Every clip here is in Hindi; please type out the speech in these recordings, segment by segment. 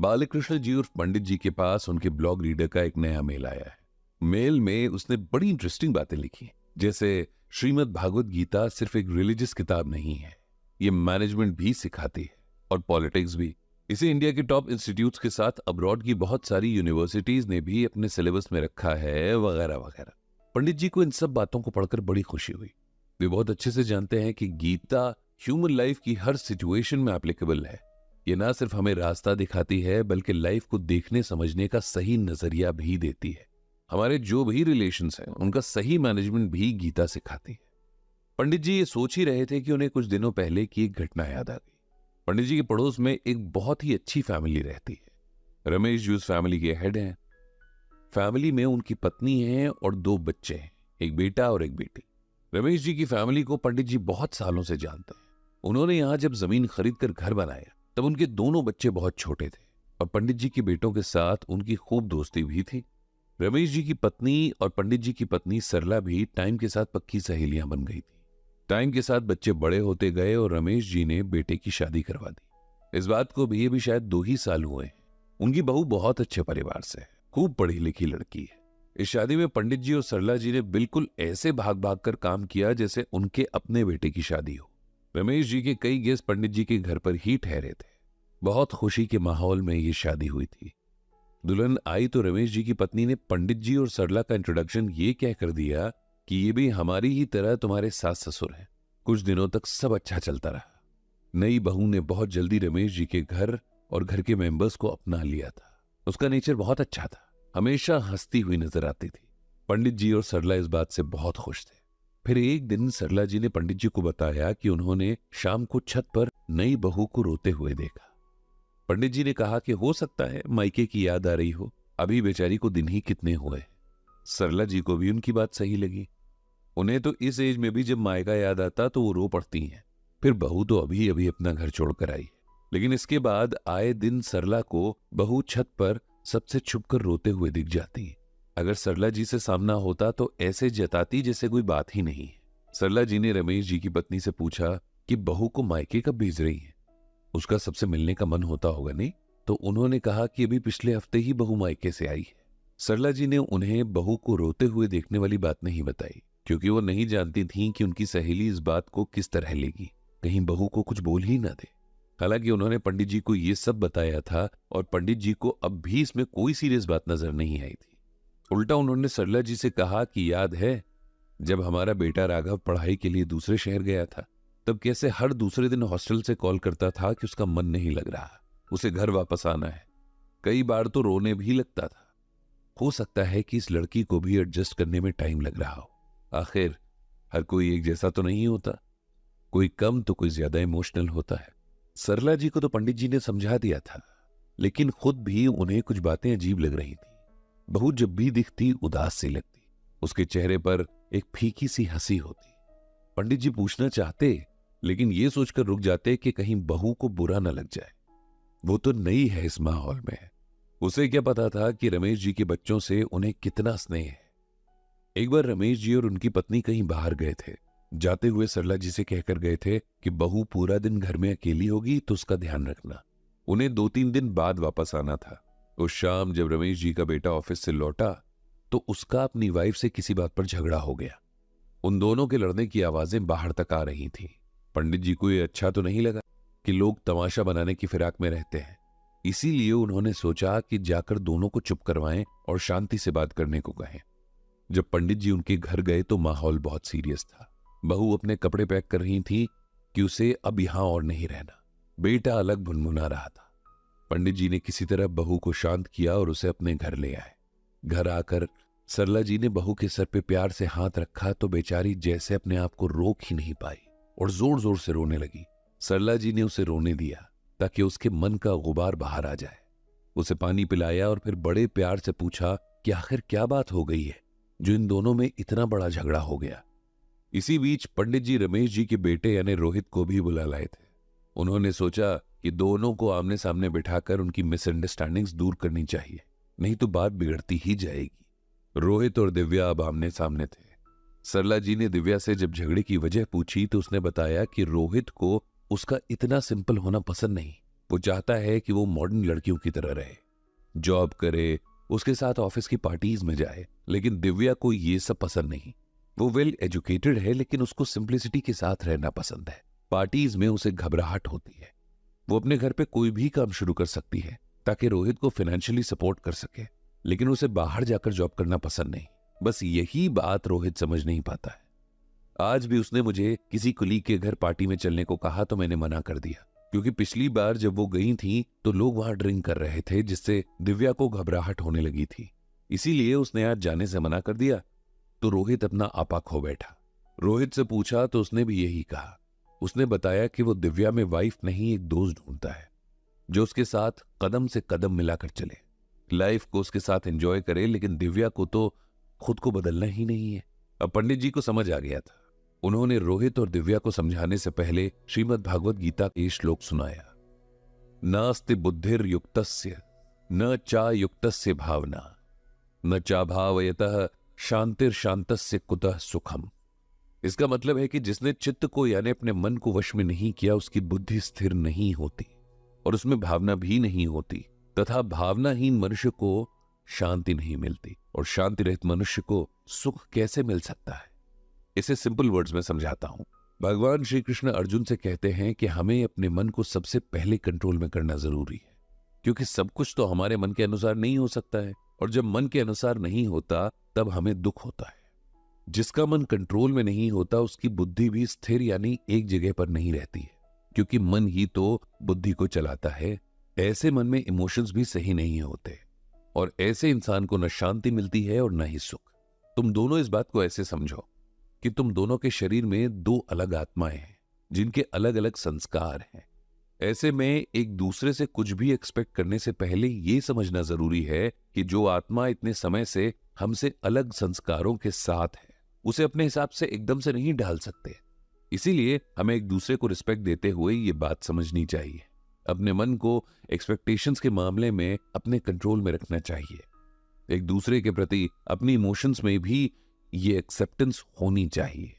बालकृष्ण जी और पंडित जी के पास उनके ब्लॉग रीडर का एक नया मेल आया है। मेल में उसने बड़ी इंटरेस्टिंग बातें लिखी, जैसे श्रीमद् भागवत गीता सिर्फ एक रिलीजियस किताब नहीं है, ये मैनेजमेंट भी सिखाती है और पॉलिटिक्स भी। इसे इंडिया के टॉप इंस्टीट्यूट्स के साथ अब्रॉड की बहुत सारी यूनिवर्सिटीज ने भी अपने सिलेबस में रखा है, वगैरह वगैरह। पंडित जी को इन सब बातों को पढ़कर बड़ी खुशी हुई। वे बहुत अच्छे से जानते हैं कि गीता ह्यूमन लाइफ की हर सिचुएशन में एप्लीकेबल है। ये ना सिर्फ हमें रास्ता दिखाती है, बल्कि लाइफ को देखने समझने का सही नजरिया भी देती है। हमारे जो भी रिलेशंस हैं, उनका सही मैनेजमेंट भी गीता सिखाती है। पंडित जी ये सोच ही रहे थे कि उन्हें कुछ दिनों पहले की एक घटना याद आ गई। पंडित जी के पड़ोस में एक बहुत ही अच्छी फैमिली रहती है। रमेश जी उस फैमिली के हेड हैं। फैमिली में उनकी पत्नी है और 2 बच्चे हैं, एक बेटा और एक बेटी। रमेश जी की फैमिली को पंडित जी बहुत सालों से जानते हैं। उन्होंने यहां जब जमीन खरीद कर घर बनाया तब उनके दोनों बच्चे बहुत छोटे थे और पंडित जी के बेटों के साथ उनकी खूब दोस्ती भी थी। रमेश जी की पत्नी और पंडित जी की पत्नी सरला भी टाइम के साथ पक्की सहेलियां बन गई थी। टाइम के साथ बच्चे बड़े होते गए और रमेश जी ने बेटे की शादी करवा दी। इस बात को भी शायद 2 ही साल हुए हैं। उनकी बहू बहुत अच्छे परिवार से है, खूब पढ़ी लिखी लड़की है। इस शादी में पंडित जी और सरला जी ने बिल्कुल ऐसे भाग भाग कर काम किया जैसे उनके अपने बेटे की शादी हो। रमेश जी के कई गेस्ट पंडित जी के घर पर ही ठहरे थे। बहुत खुशी के माहौल में ये शादी हुई थी। दुल्हन आई तो रमेश जी की पत्नी ने पंडित जी और सरला का इंट्रोडक्शन ये कह कर दिया कि ये भी हमारी ही तरह तुम्हारे सास ससुर हैं। कुछ दिनों तक सब अच्छा चलता रहा। नई बहू ने बहुत जल्दी रमेश जी के घर और घर के मेंबर्स को अपना लिया था। उसका नेचर बहुत अच्छा था, हमेशा हंसती हुई नजर आती थी। पंडित जी और सरला इस बात से बहुत खुश थे। फिर एक दिन सरला जी ने पंडित जी को बताया कि उन्होंने शाम को छत पर नई बहू को रोते हुए देखा। पंडित जी ने कहा कि हो सकता है मायके की याद आ रही हो, अभी बेचारी को दिन ही कितने हुए। सरला जी को भी उनकी बात सही लगी। उन्हें तो इस एज में भी जब मायका याद आता तो वो रो पड़ती हैं। फिर बहू तो अभी अभी अपना घर छोड़कर आई है, लेकिन इसके बाद आए दिन सरला को बहू छत पर सबसे छुपकर रोते हुए दिख जाती है। अगर सरला जी से सामना होता तो ऐसे जताती जैसे कोई बात ही नहीं है। सरला जी ने रमेश जी की पत्नी से पूछा कि बहू को मायके कब भेज रही है, उसका सबसे मिलने का मन होता होगा नहीं? तो उन्होंने कहा कि अभी पिछले हफ्ते ही बहू मायके से आई है। सरला जी ने उन्हें बहू को रोते हुए देखने वाली बात नहीं बताई, क्योंकि वो नहीं जानती थी कि उनकी सहेली इस बात को किस तरह लेगी, कहीं बहू को कुछ बोल ही ना दे। हालांकि उन्होंने पंडित जी को ये सब बताया था और पंडित जी को अब भी इसमें कोई सीरियस बात नजर नहीं आई थी। उल्टा उन्होंने सरला जी से कहा कि याद है जब हमारा बेटा राघव पढ़ाई के लिए दूसरे शहर गया था, तब कैसे हर दूसरे दिन हॉस्टल से कॉल करता था कि उसका मन नहीं लग रहा, उसे घर वापस आना है। कई बार तो रोने भी लगता था। हो सकता है कि इस लड़की को भी एडजस्ट करने में टाइम लग रहा हो। आखिर हर कोई एक जैसा तो नहीं होता, कोई कम तो कोई ज्यादा इमोशनल होता है। सरला जी को तो पंडित जी ने समझा दिया था, लेकिन खुद भी उन्हें कुछ बातें अजीब लग रही थी। बहू जब भी दिखती उदास सी लगती, उसके चेहरे पर एक फीकी सी हंसी होती। पंडित जी पूछना चाहते, लेकिन ये सोचकर रुक जाते कि कहीं बहू को बुरा न लग जाए। वो तो नई है इस माहौल में, उसे क्या पता था कि रमेश जी के बच्चों से उन्हें कितना स्नेह है। एक बार रमेश जी और उनकी पत्नी कहीं बाहर गए थे। जाते हुए सरला जी से कहकर गए थे कि बहू पूरा दिन घर में अकेली होगी तो उसका ध्यान रखना। उन्हें 2-3 दिन बाद वापस आना था। उस शाम जब रमेश जी का बेटा ऑफिस से लौटा तो उसका अपनी वाइफ से किसी बात पर झगड़ा हो गया। उन दोनों के लड़ने की आवाजें बाहर तक आ रही थीं। पंडित जी को ये अच्छा तो नहीं लगा कि लोग तमाशा बनाने की फिराक में रहते हैं। इसीलिए उन्होंने सोचा कि जाकर दोनों को चुप करवाएं और शांति से बात करने को कहें। जब पंडित जी उनके घर गए तो माहौल बहुत सीरियस था। बहू अपने कपड़े पैक कर रही थी कि उसे अब यहां और नहीं रहना। बेटा अलग भुनभुना रहा था। पंडित जी ने किसी तरह बहू को शांत किया और उसे अपने घर ले आए। घर आकर सरला जी ने बहू के सर पे प्यार से हाथ रखा तो बेचारी जैसे अपने आप को रोक ही नहीं पाई और जोर जोर से रोने लगी। सरला जी ने उसे रोने दिया ताकि उसके मन का गुबार बाहर आ जाए। उसे पानी पिलाया और फिर बड़े प्यार से पूछा कि आखिर क्या बात हो गई है जो इन दोनों में इतना बड़ा झगड़ा हो गया। इसी बीच पंडित जी रमेश जी के बेटे यानी रोहित को भी बुला लाए थे। उन्होंने सोचा कि दोनों को आमने सामने बिठाकर उनकी मिसअंडरस्टैंडिंग्स दूर करनी चाहिए, नहीं तो बात बिगड़ती ही जाएगी। रोहित और दिव्या अब आमने सामने थे। सरला जी ने दिव्या से जब झगड़े की वजह पूछी तो उसने बताया कि रोहित को उसका इतना सिंपल होना पसंद नहीं, वो चाहता है कि वो मॉडर्न लड़कियों की तरह रहे, जॉब करे, उसके साथ ऑफिस की पार्टीज में जाए। लेकिन दिव्या को ये सब पसंद नहीं। वो वेल एजुकेटेड है लेकिन उसको सिंप्लिसिटी के साथ रहना पसंद है। पार्टीज में उसे घबराहट होती है। वो अपने घर पे कोई भी काम शुरू कर सकती है ताकि रोहित को फाइनेंशियली सपोर्ट कर सके, लेकिन उसे बाहर जाकर जॉब करना पसंद नहीं। बस यही बात रोहित समझ नहीं पाता है। आज भी उसने मुझे किसी कुलीग के घर पार्टी में चलने को कहा तो मैंने मना कर दिया, क्योंकि पिछली बार जब वो गई थी तो लोग वहां ड्रिंक कर रहे थे, जिससे दिव्या को घबराहट होने लगी थी। इसीलिए उसने आज जाने से मना कर दिया। तो रोहित अपना आपा खो बैठा। रोहित से पूछा तो उसने भी यही कहा। उसने बताया कि वो दिव्या में वाइफ नहीं, एक दोस्त ढूंढता है जो उसके साथ कदम से कदम मिलाकर चले, लाइफ को उसके साथ एंजॉय करे। लेकिन दिव्या को तो खुद को बदलना ही नहीं है। अब पंडित जी को समझ आ गया था। उन्होंने रोहित और दिव्या को समझाने से पहले श्रीमद् भागवत गीता के श्लोक सुनाया। नास्ति बुद्धिर युक्तस्य न चा युक्तस्य भावना न चा भावयतः शांतिर शांतस्य कुतः सुखम। इसका मतलब है कि जिसने चित्त को यानी अपने मन को वश में नहीं किया, उसकी बुद्धि स्थिर नहीं होती और उसमें भावना भी नहीं होती, तथा भावनाहीन मनुष्य को शांति नहीं मिलती, और शांति रहित मनुष्य को सुख कैसे मिल सकता है। इसे सिंपल वर्ड्स में समझाता हूं। भगवान श्री कृष्ण अर्जुन से कहते हैं कि हमें अपने मन को सबसे पहले कंट्रोल में करना जरूरी है, क्योंकि सब कुछ तो हमारे मन के अनुसार नहीं हो सकता है, और जब मन के अनुसार नहीं होता तब हमें दुख होता है। जिसका मन कंट्रोल में नहीं होता उसकी बुद्धि भी स्थिर यानी एक जगह पर नहीं रहती है, क्योंकि मन ही तो बुद्धि को चलाता है। ऐसे मन में इमोशंस भी सही नहीं होते, और ऐसे इंसान को न शांति मिलती है और न ही सुख। तुम दोनों इस बात को ऐसे समझो कि तुम दोनों के शरीर में दो अलग आत्माएं हैं जिनके अलग अलग संस्कार हैं। ऐसे में एक दूसरे से कुछ भी एक्सपेक्ट करने से पहले यह समझना जरूरी है कि जो आत्मा इतने समय से हमसे अलग संस्कारों के साथ है, उसे अपने हिसाब से एकदम से नहीं ढाल सकते। इसीलिए हमें एक दूसरे को रिस्पेक्ट देते हुए ये बात समझनी चाहिए। अपने मन को एक्सपेक्टेशंस के मामले में अपने कंट्रोल में रखना चाहिए। एक दूसरे के प्रति अपनी इमोशंस में भी ये एक्सेप्टेंस होनी चाहिए।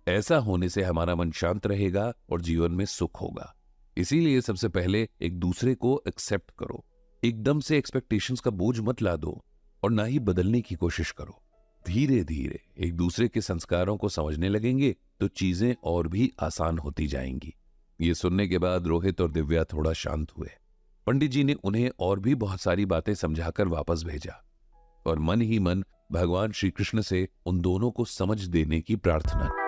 ऐसा होने से हमारा मन शांत रहेगा और जीवन में सुख होगा। इसीलिए सबसे पहले एक दूसरे को एक्सेप्ट करो। एकदम से एक्सपेक्टेशंस का बोझ मत ला दो और ना ही बदलने की कोशिश करो। धीरे धीरे एक दूसरे के संस्कारों को समझने लगेंगे तो चीजें और भी आसान होती जाएंगी। ये सुनने के बाद रोहित और दिव्या थोड़ा शांत हुए। पंडित जी ने उन्हें और भी बहुत सारी बातें समझाकर वापस भेजा और मन ही मन भगवान श्री कृष्ण से उन दोनों को समझ देने की प्रार्थना की।